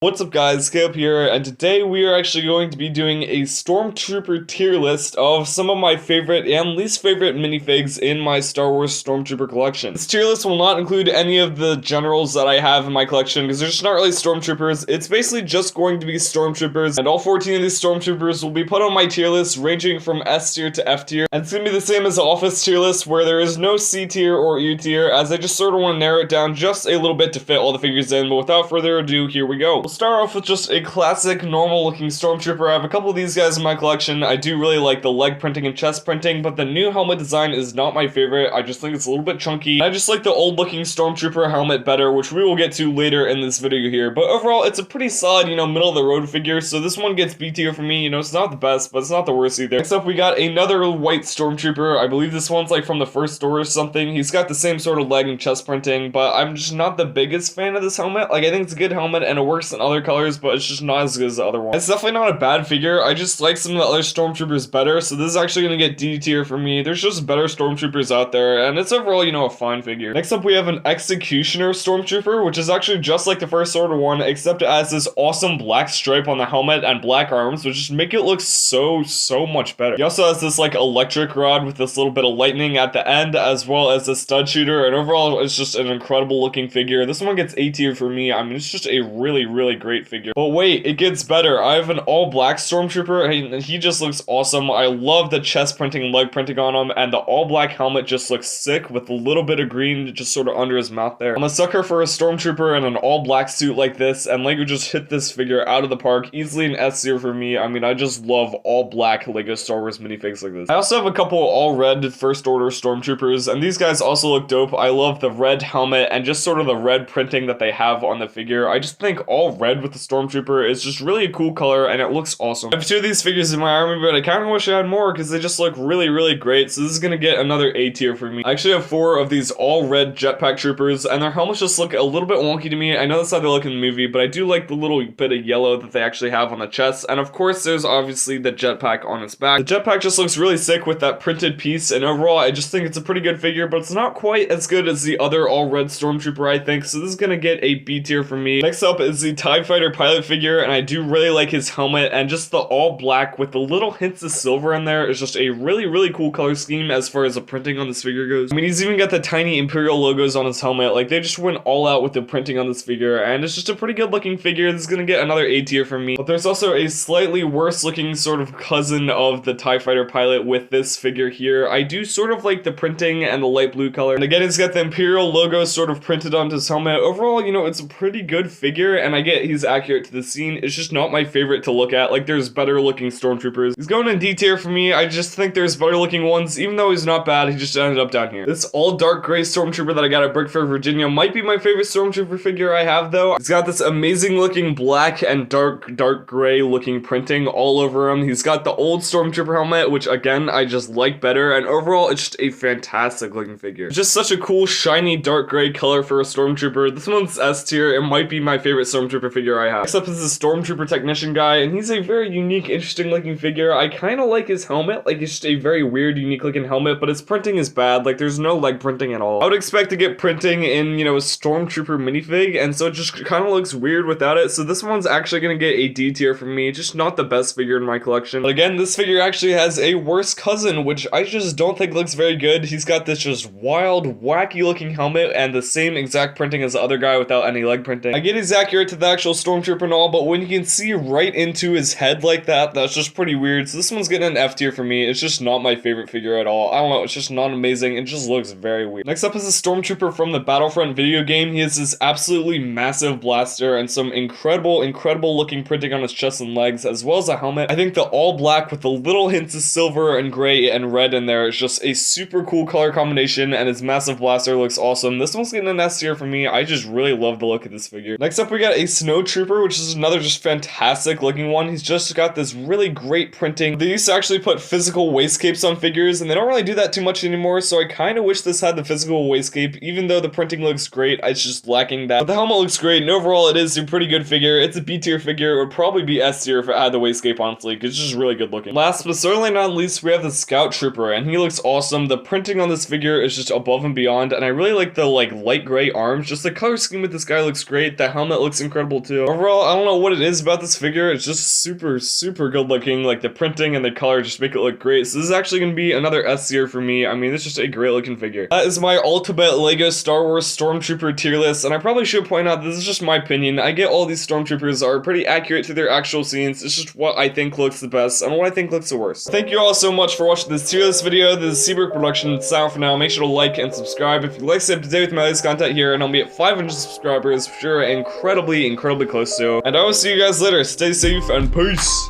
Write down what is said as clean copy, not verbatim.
What's up guys, Skip here, and today we are actually going to be doing a Stormtrooper tier list of some of my favorite and least favorite minifigs in my Star Wars Stormtrooper collection. This tier list will not include any of the generals that I have in my collection because they're just not really Stormtroopers. It's basically just going to be Stormtroopers, and all 14 of these Stormtroopers will be put on my tier list ranging from S tier to F tier, and it's going to be the same as the Office tier list where there is no C tier or U tier, as I just sort of want to narrow it down just a little bit to fit all the figures in. But without further ado, here we go. We'll start off with just a classic, normal-looking Stormtrooper. I have a couple of these guys in my collection. I do really like the leg printing and chest printing, but the new helmet design is not my favorite. I just think it's a little bit chunky. I just like the old-looking Stormtrooper helmet better, which we will get to later in this video here. But overall, it's a pretty solid, middle-of-the-road figure, so this one gets B tier for me. It's not the best, but it's not the worst either. Next up, we got another white Stormtrooper. I believe this one's like from the first store or something. He's got the same sort of leg and chest printing, but I'm just not the biggest fan of this helmet. Like, I think it's a good helmet and it works in other colors, but it's just not as good as the other one. It's definitely not a bad figure. I just like some of the other Stormtroopers better, so this is actually going to get D tier for me. There's just better Stormtroopers out there, and it's overall, a fine figure. Next up, we have an Executioner Stormtrooper, which is actually just like the first order one, except it has this awesome black stripe on the helmet and black arms, which just make it look so much better. He also has this like electric rod with this little bit of lightning at the end, as well as the stud shooter, and overall, it's just an incredible looking figure. This one gets A tier for me. I mean, it's just a really great figure. But wait, it gets better. I have an all black Stormtrooper, and he just looks awesome. I love the chest printing and leg printing on him, and the all black helmet just looks sick with a little bit of green just sort of under his mouth there. I'm a sucker for a Stormtrooper in an all black suit like this, and LEGO just hit this figure out of the park. Easily an S tier for me. I mean, I just love all black LEGO Star Wars minifigs like this. I also have a couple all red first order Stormtroopers, and these guys also look dope. I love the red helmet and just sort of the red printing that they have on the figure. I just think all red with the Stormtrooper is just really a cool color, and it looks awesome. I have two of these figures in my army, but I kind of wish I had more because they just look really great, so this is going to get another A tier for me. I actually have 4 of these all red jetpack troopers, and their helmets just look a little bit wonky to me. I know that's how they look in the movie, but I do like the little bit of yellow that they actually have on the chest, and of course there's obviously the jetpack on its back. The jetpack just looks really sick with that printed piece, and overall I just think it's a pretty good figure, but it's not quite as good as the other all red Stormtrooper, I think, so this is going to get a B tier for me. Next up is the TIE Fighter pilot figure, and I do really like his helmet, and just the all black with the little hints of silver in there is just a really cool color scheme as far as the printing on this figure goes. I mean, he's even got the tiny Imperial logos on his helmet. Like, they just went all out with the printing on this figure, and it's just a pretty good looking figure. This is gonna get another A tier from me. But there's also a slightly worse looking sort of cousin of the TIE Fighter pilot with this figure here. I do sort of like the printing and the light blue color, and again, he's got the Imperial logo sort of printed onto his helmet. Overall, it's a pretty good figure, and I get he's accurate to the scene. It's just not my favorite to look at. Like, there's better looking Stormtroopers. He's going in D tier for me. I just think there's better looking ones. Even though he's not bad, he just ended up down here. This all dark gray Stormtrooper that I got at Brick Fair, Virginia might be my favorite Stormtrooper figure I have, though. He's got this amazing looking black and dark gray looking printing all over him. He's got the old Stormtrooper helmet, which again, I just like better, and overall, it's just a fantastic looking figure. It's just such a cool, shiny, dark gray color for a Stormtrooper. This one's S tier. It might be my favorite Stormtrooper figure I have. Next up is the Stormtrooper Technician guy, and he's a very unique, interesting looking figure. I kind of like his helmet. Like, it's just a very weird, unique looking helmet, but his printing is bad. Like, there's no leg printing at all. I would expect to get printing in, a Stormtrooper minifig, and so it just kind of looks weird without it. So this one's actually going to get a D tier for me. Just not the best figure in my collection. But again, this figure actually has a worse cousin, which I just don't think looks very good. He's got this just wild, wacky looking helmet and the same exact printing as the other guy without any leg printing. I get he's accurate to the actual Stormtrooper and all, but when you can see right into his head like that, that's just pretty weird. So this one's getting an F tier for me. It's just not my favorite figure at all. I don't know, it's just not amazing. It just looks very weird. Next up is a Stormtrooper from the Battlefront video game. He has this absolutely massive blaster and some incredible looking printing on his chest and legs, as well as a helmet. I think the all black with the little hints of silver and gray and red in there is just a super cool color combination, and his massive blaster looks awesome. This one's getting an S tier for me. I just really love the look of this figure. Next up, we got a Snowtrooper, which is another just fantastic looking one. He's just got this really great printing. They used to actually put physical wastegapes on figures, and they don't really do that too much anymore, so I kind of wish this had the physical wastecape. Even though the printing looks great, it's just lacking that. But the helmet looks great, and overall it is a pretty good figure. It's a B tier figure. It would probably be S tier if it had the wastecape, honestly, because it's just really good looking. Last but certainly not least, we have the Scout Trooper, and he looks awesome. The printing on this figure is just above and beyond, and I really like the light gray arms. Just the color scheme with this guy looks great. The helmet looks incredible. incredible too. Overall, I don't know what it is about this figure. It's just super, super good looking. Like the printing and the color just make it look great. So this is actually going to be another S tier for me. I mean, it's just a great looking figure. That is my ultimate Lego Star Wars Stormtrooper tier list. And I probably should point out, this is just my opinion. I get all these Stormtroopers are pretty accurate to their actual scenes. It's just what I think looks the best and what I think looks the worst. Thank you all so much for watching this tier list video. This is Seabrook Production. Sign out for now. Make sure to like and subscribe if you'd like to stay up to date with my latest content here, and I'll be at 500 subscribers, for sure, incredibly close to. And I will see you guys later. Stay safe and peace.